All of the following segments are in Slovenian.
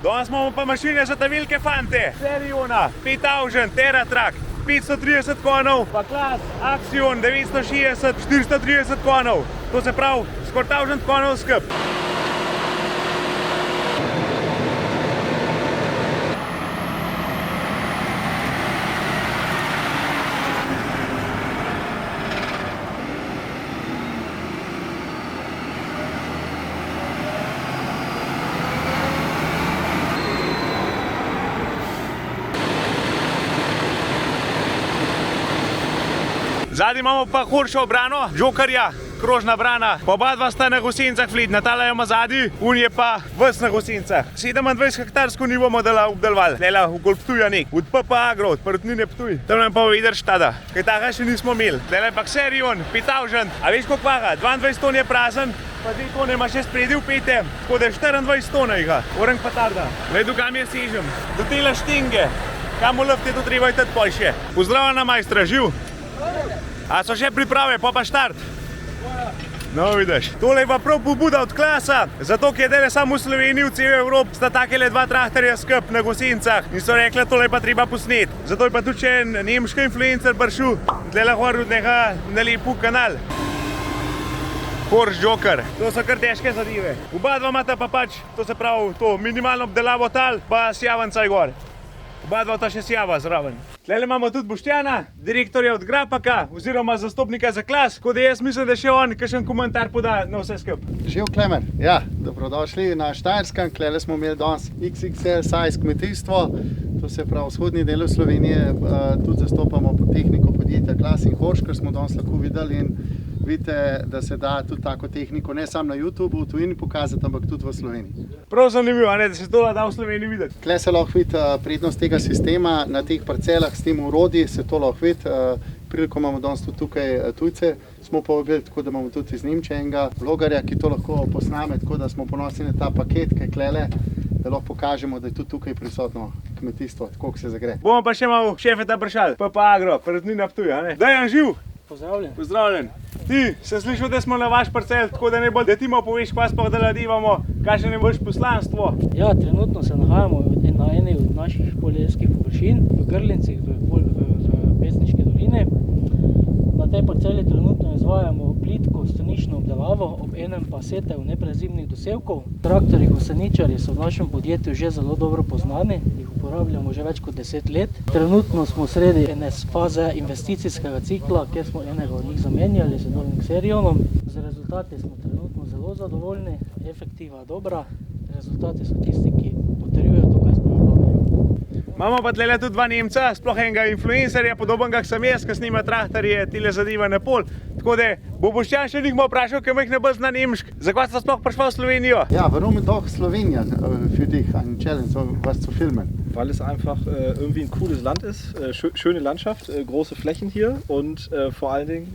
Danes imamo pa mašine za ta velike fante. Seriona, 5000, TerraTrak, 530 konov, pa klas Axion 960, 430 konov. To se pravi, skoraj 1000 konov skup. Zadnji imamo pa Horšo brano, Jokerja, krožna brana. Pa oba dva sta na gosincah vlidna, tale ima zadnji, un je pa ves na gosincah. 27 hektarsko nivo bomo obdelovali, tela okoli Ptuja nek, od PP Agro, od Prtnine Ptuj. Tam nam pa Vidrštada, kaj taka še nismo imeli. Tele pa Xerion, 5000, a veš koliko vaga, 22 ton je prazen, pa 2 tone ima še spredi vpete, tako da je 24 ton ga, orang patarda. Gledu kam je sežem, do tela štinge, kam v lufte to treba je tudi pol še. Pozdravljena majstra, živ! A so še priprave, pa štart? No, vidiš. Tole je pa prav pobuda od klasa, zato ker je dele samo v Sloveniji, v celi Evropi, sta takele dva traktorja skup na gosincah in so rekli, tole je pa treba posnet. Zato je pa tudi še en nemški influencer prišel, dele hor od njega na lepu kanal. Horš Joker, to so kar težke zadeve. Oba dva imata pa pač, to se pravi, to minimalno obdelavo tal, pa sjavanca je gor. Oba dva ta še sjava zraven. Tlele imamo tudi Boštjana, direktorja od Grapaka, oziroma zastopnika za klas, tako da jaz mislim, da še on kakšen komentar poda na vse skup. Živ Klemen, ja, dobrodošli na Štajerskem, tlele smo imeli danes XXL size kmetijstvo, to se pravi vzhodni del Slovenije, tudi zastopamo tehniko podjetja Klas in Horš, kar smo danes lahko videli in vidite, da se da tudi tako tehniko ne samo na YouTube, v tujini pokazati, ampak tudi v Sloveniji. Prav zanimivo, da se to da v Sloveniji videti. Tle se lahko vidi prednost tega sistema, na teh parcelah s tem urodji se to lahko vidi. Priliko imamo danes tudi tukaj tujce, smo povabili, tako da imamo tudi iz Nemčije enega vlogarja, ki to lahko posname, tako da smo ponosni na ta paket, kaj klele, da lahko pokažemo, da je tudi tukaj prisotno kmetijstvo, tako se zagre. Bomo pa še malo šefeta vprašali, PP Agro, Prtnina Ptuj, a ne? Dejan, živ! Pozdravljen. Pozdravljen. Ti, sem slišal, da smo na vaš parcel, tako da ne bolj, da ti malo poveš, kaj sploh deladivamo, kakšno je vaše poslanstvo. Ja, trenutno se nahajamo na eni od naših poljedelskih površin, v Grlincih, v Pesniški dolini. Na tej parceli trenutno izvajamo plitko stranično obdelavo, ob enem pa setev neprezimnih dosevkov. Traktorji goseničarji so v našem podjetju že zelo dobro poznani, jih uporabljamo že več kot 10 let. Trenutno smo sredi ene faze investicijskega cikla, kjer smo enega od njih zamenjali z novim Xerionom. Z rezultati smo trenutno zelo zadovoljni, efektiva dobra, rezultati so tisti, ki potrjujejo to, kaj smo obljubljali. Imamo pa tlele tudi dva Nemca, sploh enega influencerja, podobnega sem jaz, ki snima traktorje, tile zadeva na pol. Tako da bo Boštjan še nekaj vprašal, ker jih ne bo zna nemšk. Zakaj ste sploh prišli v Slovenijo? Ja, warum doch Slowenien für dich ein Challenge, was zu filmen? Weil es einfach irgendwie ein cooles Land ist, schöne Landschaft, große Flächen hier und vor allen Dingen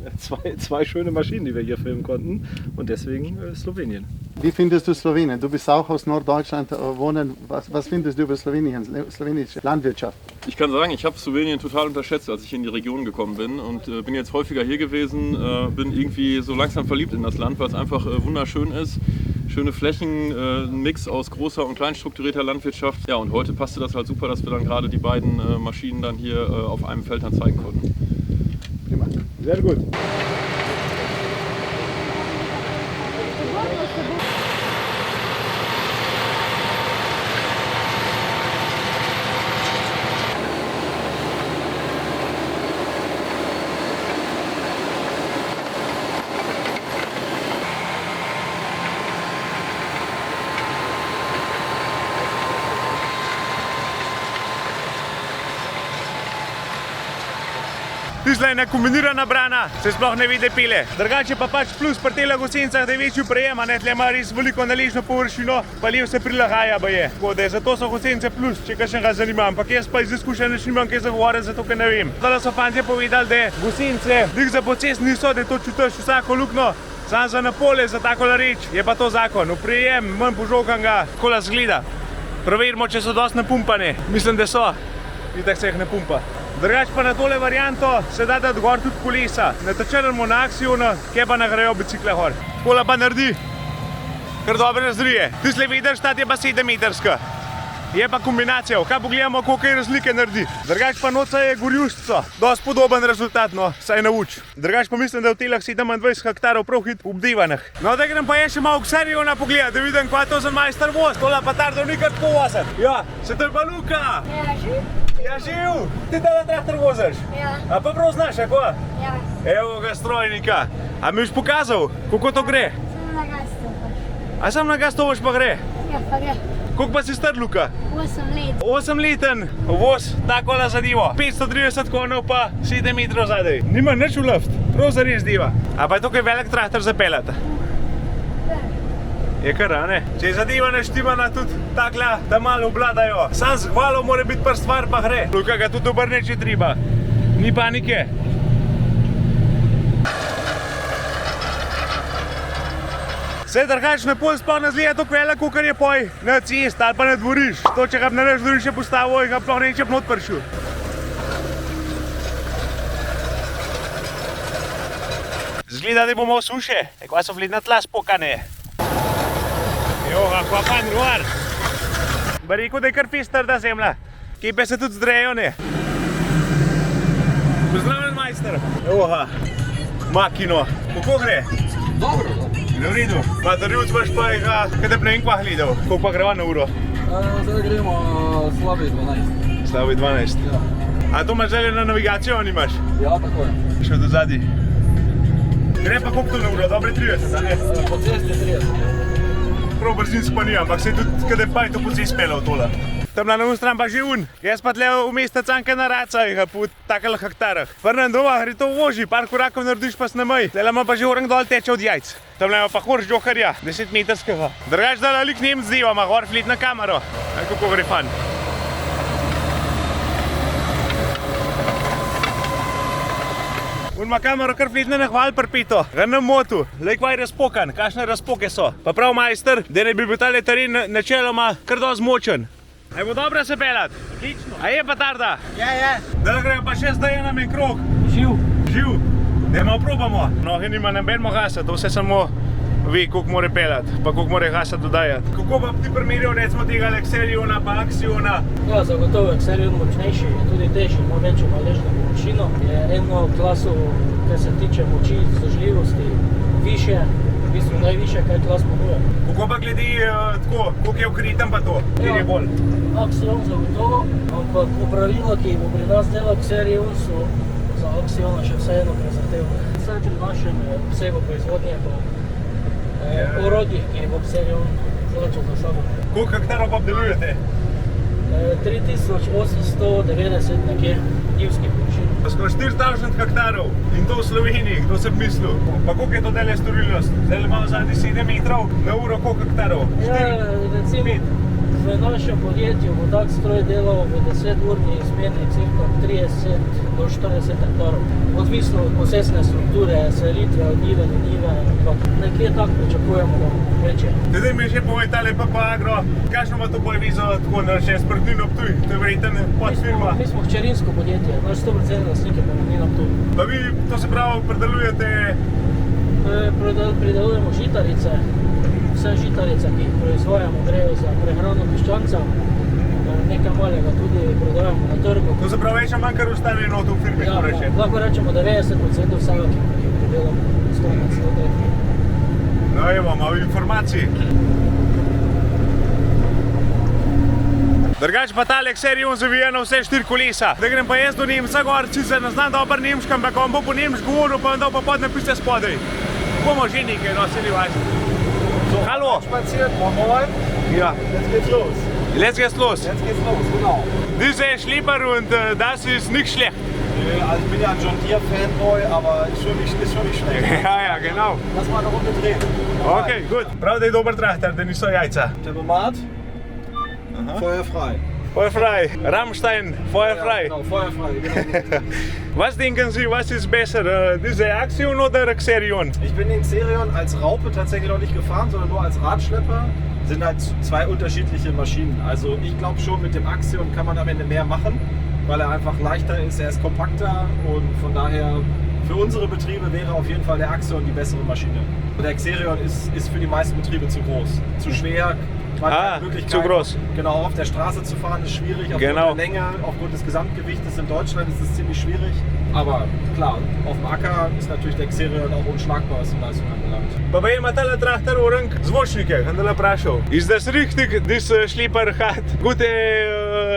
zwei schöne Maschinen, die wir hier filmen konnten und deswegen Slowenien. Wie findest du Slowenien? Du bist auch aus Norddeutschland wohnen. Was findest du über Slowenien, slowenische Landwirtschaft? Ich kann sagen, ich habe Slowenien total unterschätzt, als ich in die Region gekommen bin und bin jetzt häufiger hier gewesen, bin irgendwie so langsam verliebt in das Land, weil es einfach wunderschön ist. Schöne Flächen, ein Mix aus großer und kleinstrukturierter Landwirtschaft. Ja, und heute passte das halt super, dass wir dann gerade die beiden Maschinen dann hier auf einem Feld dann zeigen konnten. Prima. Sehr gut. Tisla je ena kombinirana brana, se sploh ne vidi pile. Drugače pa pač plus pri teh gosincah, da je večji prejem, tle ima res veliko naležno površino, pa lev se prilagaja baje. Tako da zato so gosince plus, če kakšnega zanima, ampak jaz pa iz izkušenj nimam kaj zagovoriti, zato ker ne vem. Zdaj so fantje povedali, da gosince dik za pocest niso, da to čutiš vsako lukno, sam za na pole, za takola reč, je pa to zakon. V prejem, manj požokan ga, takola zgleda. Preverimo, če so dosti napumpane. Mislim, da so. Itak se jih ne pumpa. Drugač pa na tole varianto se da dati gor tudi kolesa. Natečemo na Axionu, kje pa nagrejo bicikle gor. Kola pa naredi kar dobre razrije. Tisle Vidrštat je pa 7 metrska. je pa kombinacija, kaj pogledamo, koliko je razlike naredi. Drugač pa noca je gorjuščica, dosti podoben rezultat, no, saj nauč. Drugač pa mislim, da je v telah 27 hektarov prav hit obdivanih. No, da grem pa je še malo k Seriona pogledat, da vidim, kaj to za majster voz. Tola pa tardov nikar tako voziti. Ja, se to je pa Luka. Ja, živ. Ja, živ. Ti tale traktor voziš? Ja. A pa prav znaš, ako? Ja. Evo ga strojnika. A mi boš pokazal, kako to gre? Sem na gas stopaš. A sam na gas tovaš pa gre? Ja, pa gre. Koliko pa si star, Luka? 8 let. 8-leten voz, takola zadevo. 530 konov pa 7 metrov zadaj. Nima nič v luft, prav zares diva. A pa je tukaj velik traktor zapeljati? Je kar, a ne? Če je zadeva naštimana tudi takla, da malo obladajo. Sam z hvalo mora biti prst stvar pa gre. Luka ga tudi obrne, če treba. Ni panike. Vse drugačno pol sploh ne zgleda tako velik, kakor je poj na cest ali pa na dvoriš. To, če ga na naš dvoriš je postavil, ga sploh neče not pršil. Zgleda, da bomo v suše, kva so vledna tla spokane. Joga, kva pa nruar. Ba rekel, da je kar pester ta zemlja. Kepe se tudi zdrejo, ne? Pozdravljen, majster. Joga, makino. Kako gre? Dobro. Je v redu. Pa darjuc imaš pa ga, kada ne vem kva gledal. Koliko pa greva na uro? Zdaj gremo slabi 12. Slabi 12. Ja. A to imaš želje na navigacijo, nimaš? Ja, tako je. Še do zadnji. Gre pa koliko to na uro? Dobre 30, a ne? Po cesti 30. Prav brzinsko pa ni, ampak se tudi kada pa je to po cesti pelal tola. Tam na novu stran pa že un. Jaz pa tle v mesta canka na racah, po takih hektarah. Vrnem doma, gre to voži, par korakov narediš pa snemaj. Tle ima pa že orang dol teče od jajc. Tam ima pa horš džoharja, 10 metrskega. Drugač da lik Nemc deva, ima gor flit na kamero. Kako gre fan. On ima kamero kar fletne na hval pripito, ga na motu, lej kva je razpokan, kakšne razpoke so. Pa prav majster, da ne bi bil tale teren načeloma kar dosti močen. A je bo dobro se pelat? Odlično. A je pa tarda? Ja. Da grejo pa še zdaj nam en krog. Živ. Živ. Dajmo probamo. Noge nima nabenimo gasa, to vse samo ve, koliko more pelat, pa koliko more gasa dodajati. Kako pa ti primerjal recimo tega Exceliona pa Axiona? Ja, zagotovo Excelion močnejši, je tudi težji, ima večjo valežno površino. Je eno klaso, kar se tiče moči, zdržljivosti, više, v bistvu najviše, kaj klas ponuja. Kako pa glede tako, koliko je ukritem pa to, kjer je bolj? Axion zagotovo, ampak opravila, ki bo pri nas delal Excelion, so za Axiona še vseeno prezentevne. Vse pri našem obsegu proizvodnje pa orodjih, ki bo Excelion zločil za sabo. Koliko hektarov pa obdelujete? 3890 nekje njivskih površin. Skoraj 4000 hektarov in to v Sloveniji, kdo se bi mislil. Pa koliko je to dele storilnost? Zdaj imamo zadnji 7 metrov na uro, koliko hektarov? Ja, recimo v našem podjetju bo tak stroj delal v 10-urni izmeni cirka 30 do 40 hektarov. Odvisno od posesne strukture, selitve od njive do njive, ampak nekje tak pričakujemo, da bo večje. Zdaj mi še povej tale PP Agro, kakšno ima to bolj vizo tako nareče s Prgnino Ptuj, to je verjeten podfirma. Mi smo hčerinsko podjetje, naš 100% lastnik je Prgnina Ptuj. Pa vi, to se pravi, predelujete? Pridelujemo žitarice, vse žitarice, ki jih proizvajamo, grejo za prehrano piščancev, nekaj malega tudi prodajamo na trgu. To se pravi, več manj kar ostane not v firmi, Ja, ko reče. lahko rečemo 90% vsega, ki pridelamo, ostane znotraj firme. No, evo, malo informacij. Drugač pa tale Excelion zavija na vse 4 kolesa. Da grem pa jaz do Nemca gor, sicer ne znam dober nemški, ampak on bo po nemško govoril, pa vam dal pa podnapise spodaj. Bomo že nekaj, no, se ni važno. Hallo? Spaziert, moin. Ja. Jetzt geht's los. Let's get los. Jetzt geht's los, genau. Diese Schlepper und das ist nicht schlecht. Also ich bin ja ein John Deere Fanboy, aber ist schon nicht schlecht. Ja, genau. Lass mal eine Runde drehen. Ok, gut. Prav, da je dober traktor, da niso jajca. Tempomat. Feuerfrei. Feuerfrei. Rammstein, Feuerfrei. Ja, genau, feuerfrei. Genau. Was denken Sie, was ist besser, diese Axion oder Excelion? Ich bin den Xerion als Raupe tatsächlich noch nicht gefahren, sondern nur als Radschlepper. Sind halt zwei unterschiedliche Maschinen. Also ich glaube schon, mit dem Axion kann man am Ende mehr machen, weil er einfach leichter ist, er ist kompakter und von daher für unsere Betriebe wäre auf jeden Fall der Axion die bessere Maschine. Der Xerion ist für die meisten Betriebe zu groß, zu schwer, weil Ah, die Möglichkeit, zu groß. Genau, auf der Straße zu fahren ist schwierig, aufgrund Genau. der Länge, aufgrund des Gesamtgewichtes in Deutschland ist es ziemlich schwierig. Aber klar, auf dem Acker ist natürlich der Xerion auch unschlagbar, was die Leistung anbelangt. Pa pa ima tale traktor v rang zvočnike, sem da vprašal. Ist das richtig, das Schlepper hat gute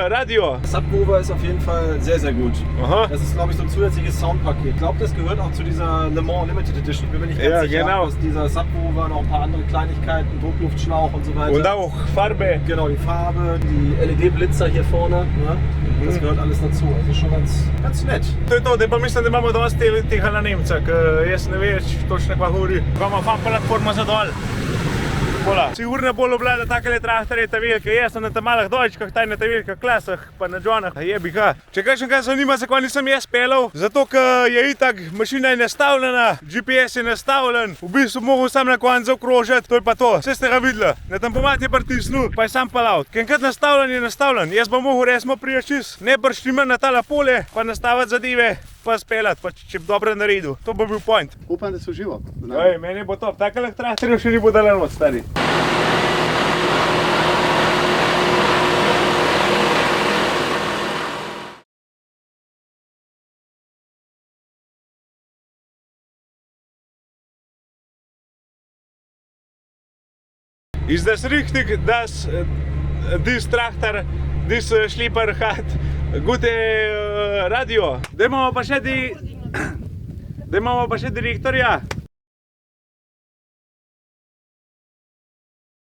Radio? Subwoofer ist auf jeden Fall sehr, sehr gut. Aha. Das ist, glaube ich, so ein zusätzliches Soundpaket. Ich glaube, das gehört auch zu dieser Le Mans Limited Edition. Ich bin mir nicht ganz Ja, sicher, genau. dass dieser Subwoofer noch ein paar andere Kleinigkeiten, Druckluftschlauch und so weiter. Und auch Farbe. Genau, die Farbe, die LED-Blitzer hier vorne, ne? Das gehört alles dazu. Also schon ganz nett. To je to, zdaj pa mislim, da imamo dosti tega na Nemca, ker jaz ne veš točno kva govori. Imamo fan platformo za dol. Pola. Sigurno bolj obvlada takele traktorje ta velike. Jaz sem na ta malih dojčkah, taj na ta velikih klasah, pa na Johnah. Jebi ga. Če kakšen kaj zanima, zakaj nisem jaz pelal, zato ker je itak mašina je nastavljena, GPS je nastavljen, v bistvu mogo sam na koncu zaokrožiti, to je pa to. Vse ste ga videli, na tempomat je pritisnil, pa je sam peljal. Ker enkrat nastavljen je nastavljen, jaz bom mogel resmo prijeti čist, ne prištiman na tala polje, pa nastaviti zadeve, pa speljati, pa če bi dobro naredil. To bo bil point. Upam, da so živo. Ej, meni bo top, takele traktorjev še ni bo dalen od stari. Ist das richtig, dass dieses Traktor, dieses Schlepper hat gute Radio? Da imamo pa še direktorja.